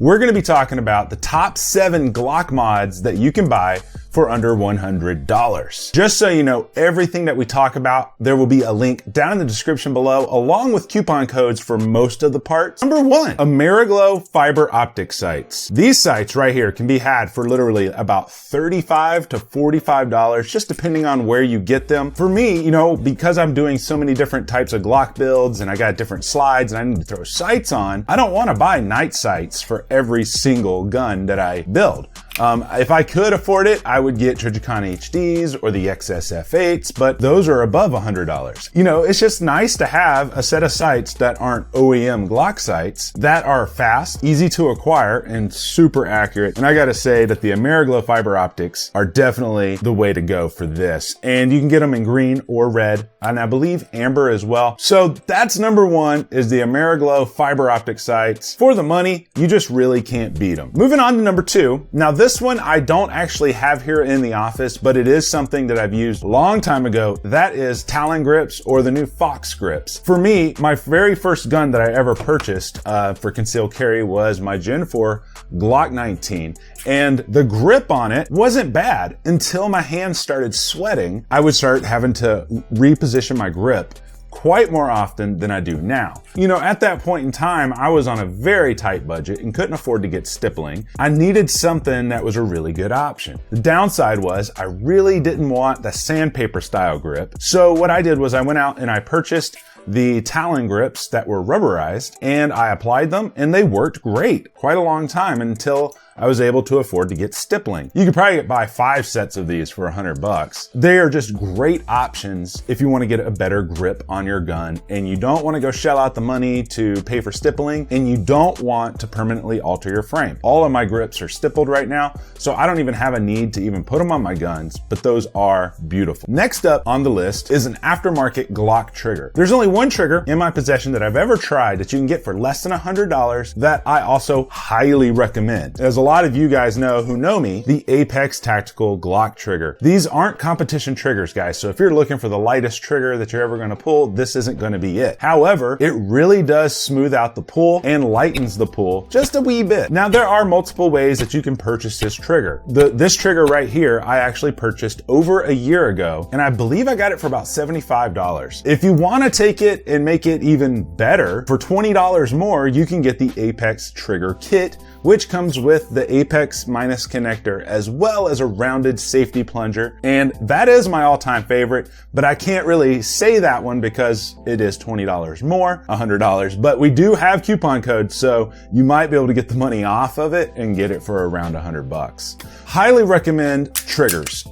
We're gonna be talking about the top 7 Glock mods that you can buy for under $100. Just so you know, everything that we talk about, there will be a link down in the description below, along with coupon codes for most of the parts. Number 1, Ameriglow fiber optic sights. These sights right here can be had for literally about $35 to $45, just depending on where you get them. For me, you know, because I'm doing so many different types of Glock builds and I got different slides and I need to throw sights on, I don't want to buy night sights for every single gun that I build. If I could afford it, I would get Trijicon HDs or the XSF8s, but those are above $100. You know, it's just nice to have a set of sights that aren't OEM Glock sights that are fast, easy to acquire, and super accurate. And I gotta say that the Ameriglow fiber optics are definitely the way to go for this. And you can get them in green or red, and I believe amber as well. So that's number 1, is the Ameriglow fiber optic sights. For the money, you just really can't beat them. Moving on to number 2. Now this one I don't actually have here in the office, but it is something that I've used a long time ago. That is Talon grips, or the new Fox grips. For me, my very first gun that I ever purchased for concealed carry was my Gen 4 Glock 19. And the grip on it wasn't bad until my hands started sweating. I would start having to reposition my grip quite more often than I do now. You know, at that point in time, I was on a very tight budget and couldn't afford to get stippling. I needed something that was a really good option. The downside was I really didn't want the sandpaper style grip. So what I did was I went out and I purchased the Talon grips that were rubberized, and I applied them and they worked great quite a long time until I was able to afford to get stippling. You could probably buy 5 sets of these for $100. They are just great options if you want to get a better grip on your gun and you don't want to go shell out the money to pay for stippling and you don't want to permanently alter your frame. All of my grips are stippled right now, so I don't even have a need to even put them on my guns, but those are beautiful. Next up on the list is an aftermarket Glock trigger. There's only one trigger in my possession that I've ever tried that you can get for less than $100 that I also highly recommend. As a lot of you guys know who know me, the Apex Tactical Glock trigger. These aren't competition triggers, guys, so if you're looking for the lightest trigger that you're ever going to pull, this isn't going to be it. However, it really does smooth out the pull and lightens the pull just a wee bit. Now, there are multiple ways that you can purchase this trigger. This trigger right here, I actually purchased over a year ago, and I believe I got it for about $75. If you want to take it and make it even better, for $20 more, you can get the Apex Trigger Kit, which comes with the Apex minus connector as well as a rounded safety plunger. And that is my all-time favorite, but I can't really say that one because it is $20 more, $100, but we do have coupon codes, so you might be able to get the money off of it and get it for around $100. Highly recommend triggers.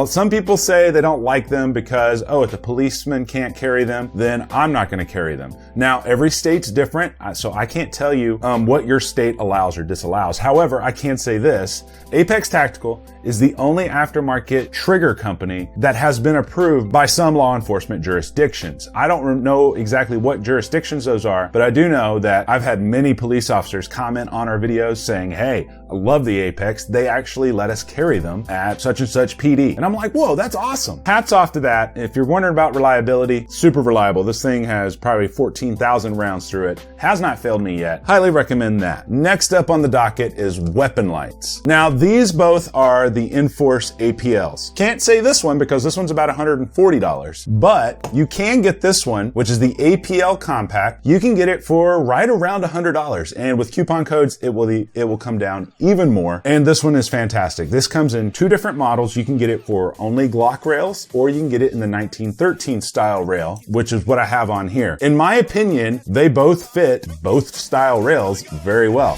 Some people say they don't like them because, if the policeman can't carry them, then I'm not going to carry them. Now, every state's different, so I can't tell you what your state allows or disallows. However, I can say this: Apex Tactical is the only aftermarket trigger company that has been approved by some law enforcement jurisdictions. I don't know exactly what jurisdictions those are, but I do know that I've had many police officers comment on our videos saying, hey, I love the Apex. They actually let us carry them at such and such PD. And I'm like, whoa, that's awesome. Hats off to that. If you're wondering about reliability, super reliable. This thing has probably 14,000 rounds through it. Has not failed me yet. Highly recommend that. Next up on the docket is weapon lights. Now, these both are the Enforce APLs. Can't say this one because this one's about $140, but you can get this one, which is the APL Compact. You can get it for right around $100, and with coupon codes, it will come down even more. And this one is fantastic. This comes in 2 different models. You can get it for only Glock rails, or you can get it in the 1913 style rail, which is what I have on here. In my opinion, they both fit both style rails very well.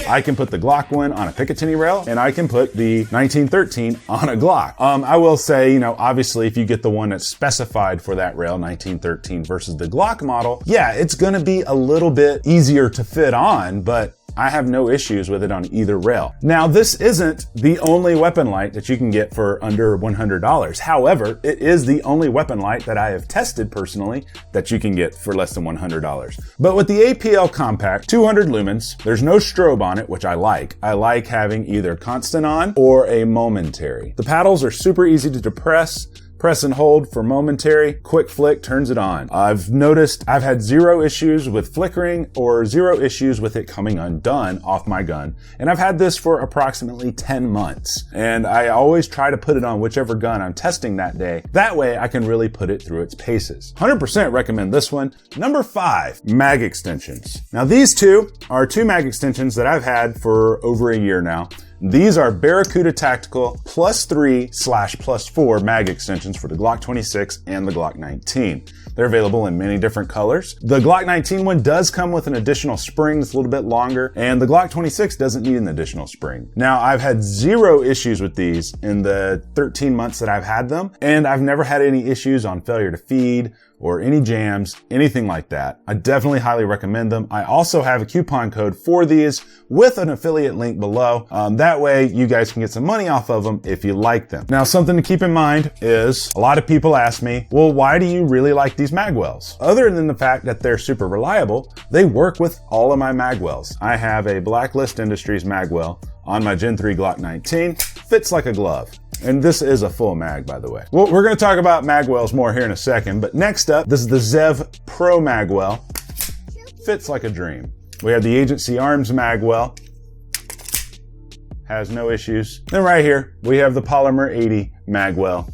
I can put the Glock one on a Picatinny rail, and I can put the 1913 on a Glock. I will say, obviously if you get the one that's specified for that rail, 1913 versus the Glock model, yeah, it's gonna be a little bit easier to fit on, but I have no issues with it on either rail. Now, this isn't the only weapon light that you can get for under $100. However, it is the only weapon light that I have tested personally that you can get for less than $100. But with the APL Compact, 200 lumens, there's no strobe on it, which I like. I like having either constant on or a momentary. The paddles are super easy to depress, Press and hold for momentary, quick flick turns it on. I've noticed I've had zero issues with flickering or zero issues with it coming undone off my gun. And I've had this for approximately 10 months. And I always try to put it on whichever gun I'm testing that day. That way I can really put it through its paces. 100% recommend this one. Number 5, mag extensions. Now these two are 2 mag extensions that I've had for over a year now. These are Barracuda Tactical +3/+4 mag extensions for the Glock 26 and the Glock 19. They're available in many different colors. The Glock 19 one does come with an additional spring that's a little bit longer, and the Glock 26 doesn't need an additional spring. Now, I've had zero issues with these in the 13 months that I've had them, and I've never had any issues on failure to feed or any jams, anything like that. I definitely highly recommend them. I also have a coupon code for these with an affiliate link below. That way you guys can get some money off of them if you like them. Now, something to keep in mind is a lot of people ask me, well, why do you really like these magwells? Other than the fact that they're super reliable, they work with all of my magwells. I have a Blacklist Industries magwell on my Gen 3 Glock 19, fits like a glove. And this is a full mag, by the way. Well, we're going to talk about magwells more here in a second, but next up, this is the Zev Pro magwell. Fits like a dream. We have the Agency Arms magwell. Has no issues. Then right here, we have the Polymer 80 magwell.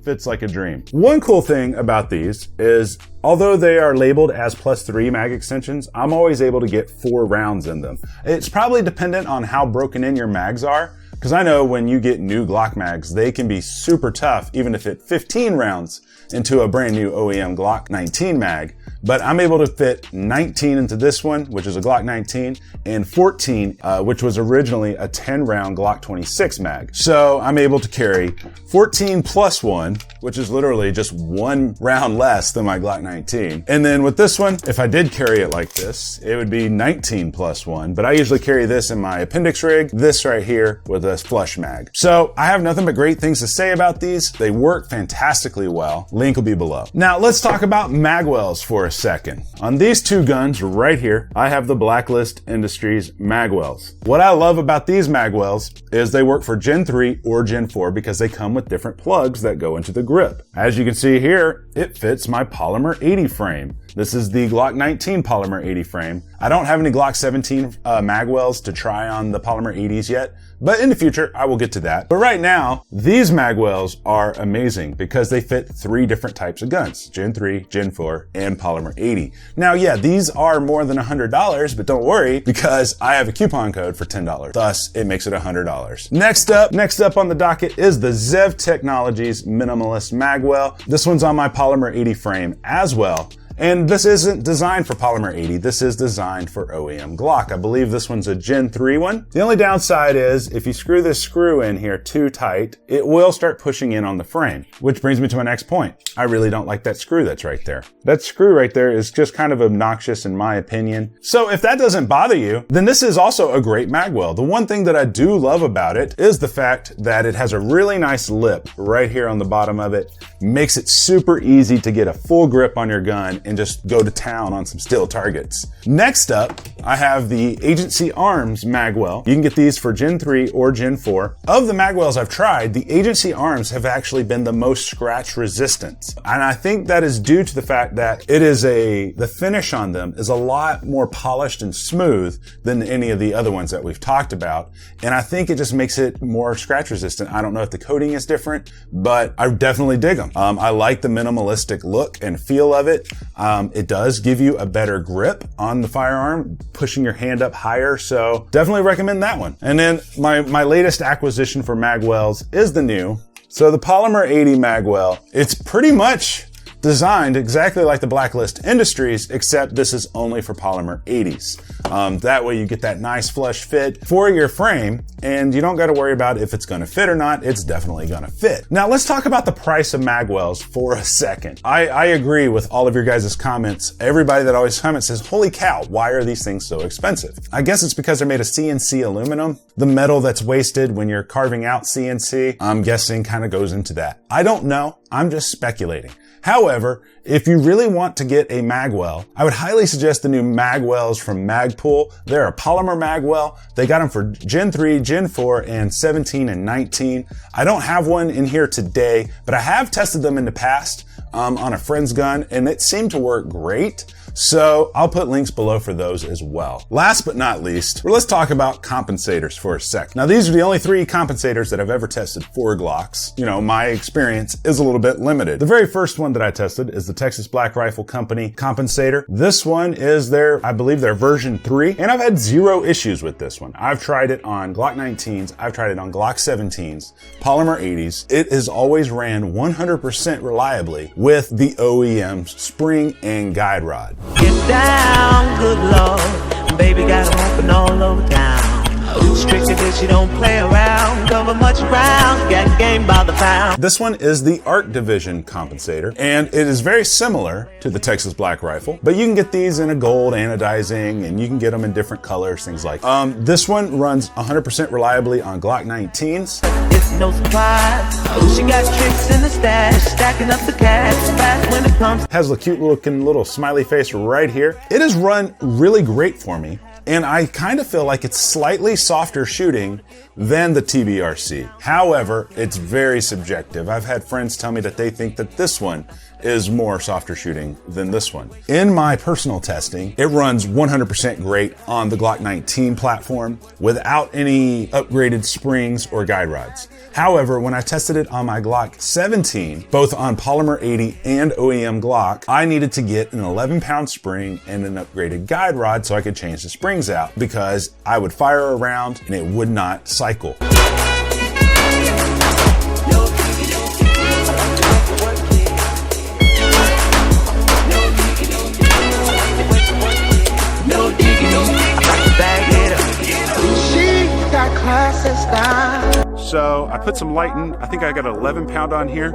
Fits like a dream. One cool thing about these is, although they are labeled as +3 mag extensions, I'm always able to get 4 rounds in them. It's probably dependent on how broken in your mags are, because I know when you get new Glock mags, they can be super tough, even to fit 15 rounds into a brand new OEM Glock 19 mag. But I'm able to fit 19 into this one, which is a Glock 19, and 14, which was originally a 10-round Glock 26 mag. So I'm able to carry 14 plus 1, which is literally just 1 round less than my Glock 19. And then with this one, if I did carry it like this, it would be 19 plus 1. But I usually carry this in my appendix rig, this right here with a flush mag. So I have nothing but great things to say about these. They work fantastically well. Link will be below. Now let's talk about magwells for a second. On these 2 guns right here, I have the Blacklist Industries magwells. What I love about these magwells is they work for Gen 3 or Gen 4 because they come with different plugs that go into the grip. As you can see here, it fits my Polymer 80 frame. This is the Glock 19 Polymer 80 frame. I don't have any Glock 17 magwells to try on the Polymer 80s yet, but in the future, I will get to that. But right now, these magwells are amazing because they fit 3 different types of guns, Gen 3, Gen 4, and Polymer 80. Now, yeah, these are more than $100, but don't worry because I have a coupon code for $10. Thus, it makes it $100. Next up on the docket is the Zev Technologies Minimalist Magwell. This one's on my Polymer 80 frame as well. And this isn't designed for Polymer 80. This is designed for OEM Glock. I believe this one's a Gen 3 one. The only downside is if you screw this screw in here too tight, it will start pushing in on the frame, which brings me to my next point. I really don't like that screw that's right there. That screw right there is just kind of obnoxious in my opinion. So if that doesn't bother you, then this is also a great magwell. The one thing that I do love about it is the fact that it has a really nice lip right here on the bottom of it. Makes it super easy to get a full grip on your gun and just go to town on some still targets. Next up, I have the Agency Arms magwell. You can get these for Gen 3 or Gen 4. Of the magwells I've tried, the Agency Arms have actually been the most scratch resistant. And I think that is due to the fact that the finish on them is a lot more polished and smooth than any of the other ones that we've talked about. And I think it just makes it more scratch resistant. I don't know if the coating is different, but I definitely dig them. I like the minimalistic look and feel of it. It does give you a better grip on the firearm, pushing your hand up higher. So definitely recommend that one. And then my latest acquisition for magwells is the new. So the Polymer 80 magwell, it's pretty much designed exactly like the Blacklist Industries, except this is only for Polymer 80s. That way you get that nice flush fit for your frame and you don't got to worry about if it's going to fit or not. It's definitely going to fit. Now let's talk about the price of magwells for a second. I agree with all of your guys' comments. Everybody that always comments says, holy cow, why are these things so expensive? I guess it's because they're made of CNC aluminum. The metal that's wasted when you're carving out CNC, I'm guessing kind of goes into that. I don't know. I'm just speculating. However, if you really want to get a magwell, I would highly suggest the new magwells from Magpul. They're a polymer magwell. They got them for Gen 3, Gen 4, and 17 and 19. I don't have one in here today, but I have tested them in the past on a friend's gun, and it seemed to work great. So I'll put links below for those as well. Last but not least, let's talk about compensators for a sec. Now, these are the only 3 compensators that I've ever tested for Glocks. You know, my experience is a little bit limited. The very first one that I tested is the Texas Black Rifle Company compensator. This one is I believe their version 3, and I've had 0 issues with this one. I've tried it on Glock 19s. I've tried it on Glock 17s, Polymer 80s. It has always ran 100% reliably with the OEM spring and guide rod. Get down, good Lord, baby got 'em open all over town. Strictly this, you don't play around, cover much ground, get game by the pound. This one is the Art Division compensator, and it is very similar to the Texas Black Rifle, but you can get these in a gold anodizing, and you can get them in different colors, things like that. This one runs 100% reliably on Glock 19s. It's no surprise, she got tricks in the stash, stacking up the cash fast when it comes. Has a cute looking little smiley face right here. It has run really great for me, and I kind of feel like it's slightly softer shooting than the TBRC. However, it's very subjective. I've had friends tell me that they think that this one is more softer shooting than this one. In my personal testing, it runs 100% great on the Glock 19 platform without any upgraded springs or guide rods. However, when I tested it on my Glock 17, both on Polymer 80 and OEM Glock, I needed to get an 11-pound spring and an upgraded guide rod so I could change the springs out, because I would fire around and it would not cycle. So I put some light in. I think I got an 11-pound on here.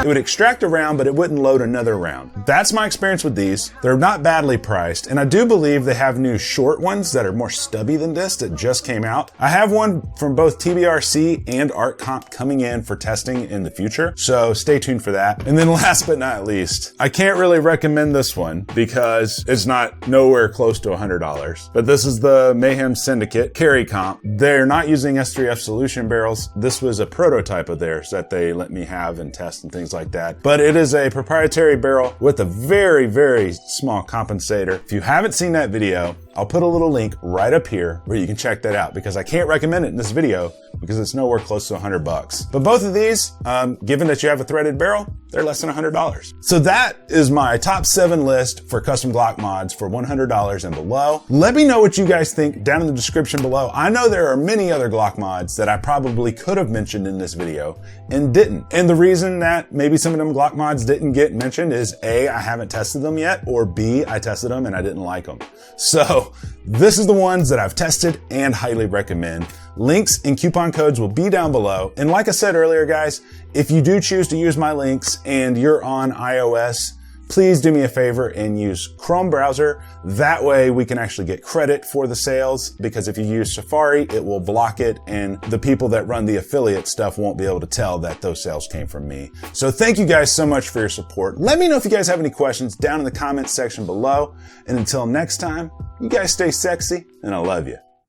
It would extract a round, but it wouldn't load another round. That's my experience with these. They're not badly priced, and I do believe they have new short ones that are more stubby than this that just came out. I have one from both TBRC and Art Comp coming in for testing in the future, so stay tuned for that. And then last but not least, I can't really recommend this one because it's not nowhere close to $100, but this is the Mayhem Syndicate Carry Comp. They're not using S3F solution barrels. This was a prototype of theirs that they let me have and test and things like that. But it is a proprietary barrel with a very, very small compensator. If you haven't seen that video, I'll put a little link right up here where you can check that out, because I can't recommend it in this video because it's nowhere close to $100. But both of these, given that you have a threaded barrel, they're less than $100. So that is my top 7 list for custom Glock mods for $100 and below. Let me know what you guys think down in the description below. I know there are many other Glock mods that I probably could have mentioned in this video and didn't. And the reason that maybe some of them Glock mods didn't get mentioned is A, I haven't tested them yet, or B, I tested them and I didn't like them. So this is the ones that I've tested and highly recommend. Links and coupon codes will be down below. And like I said earlier, guys, if you do choose to use my links and you're on iOS, please do me a favor and use Chrome browser. That way we can actually get credit for the sales, because if you use Safari, it will block it and the people that run the affiliate stuff won't be able to tell that those sales came from me. So thank you guys so much for your support. Let me know if you guys have any questions down in the comments section below. And until next time, you guys stay sexy and I love you.